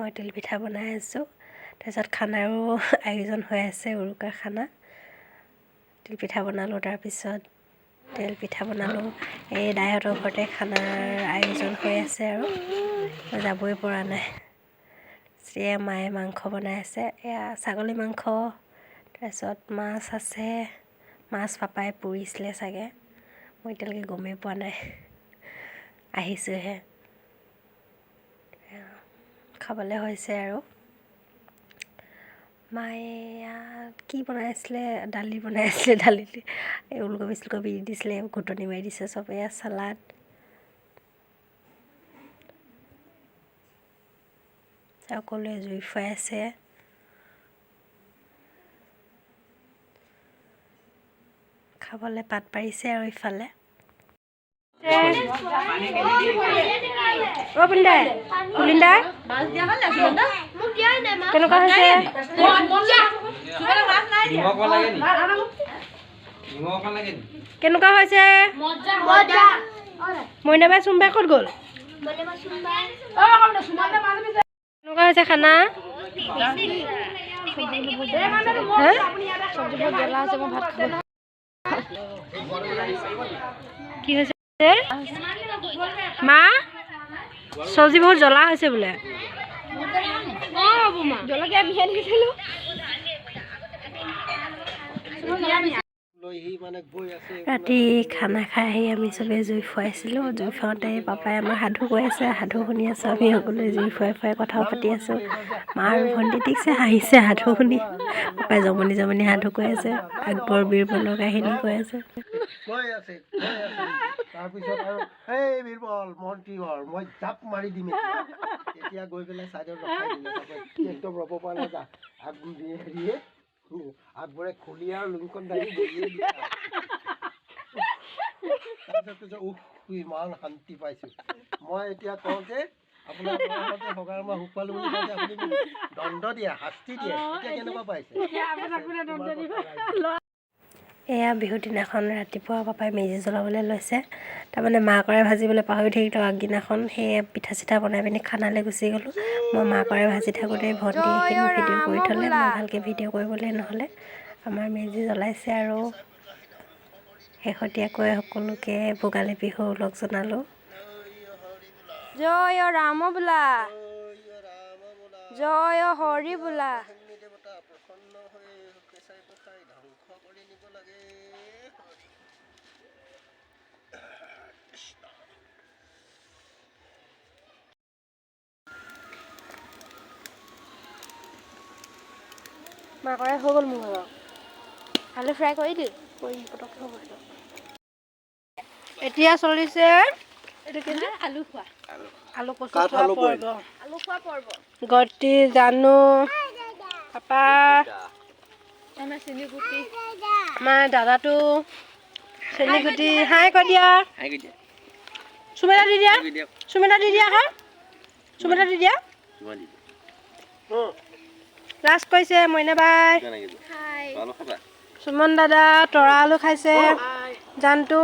মই তেল পিঠা বনাই আছোঁ। তাৰপিছত খানাৰো আয়োজন হৈ আছে, উৰুকাৰ খানা। তেল পিঠা বনালোঁ, তাৰপিছত তেল পিঠা বনালোঁ। এই দাইহঁতৰ ঘৰতে খানাৰ আয়োজন হৈ আছে আৰু মই যাবই পৰা নাই। এয়া মায়ে মাংস বনাই আছে, এয়া ছাগলী মাংস, তাৰপিছত মাছ আছে। মাছ পাপাই পুৰিছিলে চাগে, মই এতিয়ালৈকে গমেই পোৱা নাই, আহিছোঁহে। খাবলৈ হৈছে আৰু মায়ে কি বনাইছিলে, দালি বনাইছিলে, দালিত এই ওলকবি চুলকবি দি দিছিলে, ঘুটনি মাৰি দিছে চব। এয়া চালাড, সকলোৱে জুই ফুৱাই আছে। খাবলৈ পাত পাৰিছে আৰু ইফালে কেনেকুৱা হৈছে? কেনেকুৱা হৈছে? মইনাবাই চুমবাই ক'ত গ'ল? কেনেকুৱা হৈছে খানা? কি হৈছে মা? চব্জি বহুত জ্বলা হৈছে বোলে। ৰাতি খানা খাই আহি আমি চবেই জুই ফুৱাইছিলোঁ। জুই ফুৱাওঁতে পাপাই আমাৰ সাধু কৈ আছে, সাধু শুনি আছোঁ। আমি সকলোৱে জুই ফুৱাই ফুৱাই কথাও পাতি আছোঁ। মা আৰু ভণ্টি ঠিকছে হাঁহিছে সাধু শুনি। পাপাই জমনি জমনি সাধু কৈ আছে, আকবৰ বীৰবলৰ কাহিনী কৈ আছে। তাৰপিছত আৰু এই বীৰবল মন্ত্ৰী ঘৰ মই জাপ মাৰি দিম এতিয়া গৈ পেলাই চাইডত ৰখাই দিলে। একদম ৰ'ব পৰা নাই, হেৰিয়ে আকবৰে খুলি আৰু লুংখন দাঙি তাৰপিছত ইমান শান্তি পাইছোঁ। মই এতিয়া কওঁ যে আপোনাৰ সগাৰ মই সুখ পালোঁ বুলি কওঁ যে আপুনি দণ্ড দিয়ে, শাস্তি দিয়ে, এতিয়া কেনেকুৱা পাইছে? এয়া বিহুৰ দিনাখন ৰাতিপুৱা পাপাই মেজি জ্বলাবলৈ লৈছে। তাৰমানে মাকৰাই ভাজিবলৈ পাহৰি থাকিলোঁ আগদিনাখন। সেয়ে পিঠা চিঠা বনাই পিনি খানালৈ গুচি গ'লোঁ। মই মাকৰাই ভাজি থাকোঁতে ভণ্টি এইখিনি ভিডিঅ' কৰি থ'লে, মই ভালকৈ ভিডিঅ' কৰিবলৈ নহ'লে। আমাৰ মেজি জ্বলাইছে আৰু শেহতীয়াকৈ সকলোকে ভোগালী বিহু লগ জনালোঁ। জয় ৰাম বোলা, জয় হৰি বোলা। মাকৰাই হৈ গ'ল মোৰ ঘৰত। আলু ফ্ৰাই কৰি দিল, পটককৈ হ'ব সেইটো। এতিয়া চলিছে আলু খোৱা, আলু কচু খোৱা পৰ্ব, আলু খোৱা পৰ্ব। গতি জানো পাপা, আমাৰ দাদাটো চেনীগুটি। হাই কৈ দিয়া, চুমেটা দি দিয়া, চুমেটা দি দিয়া, হা চুমেটা দি দিয়া। লাষ্ট কৈছে মইনাবাই। সুমন দাদা তৰা আলু খাইছে, জানটো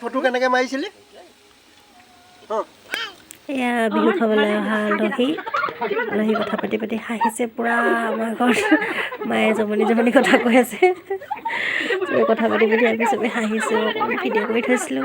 ফটো কেনেকৈ মাৰিছিলি? এয়া বিহু খাবলৈ অহা আলহী কথা পাতি পাতি হাঁহিছে পুৰা আমাৰ ঘৰত। মায়ে জমনি জমনি কথা কৈ আছে, চবে কথা পাতি পাতি আমি চবে হাঁহিছোঁ। ভিডিঅ' কৰি থৈছিলোঁ।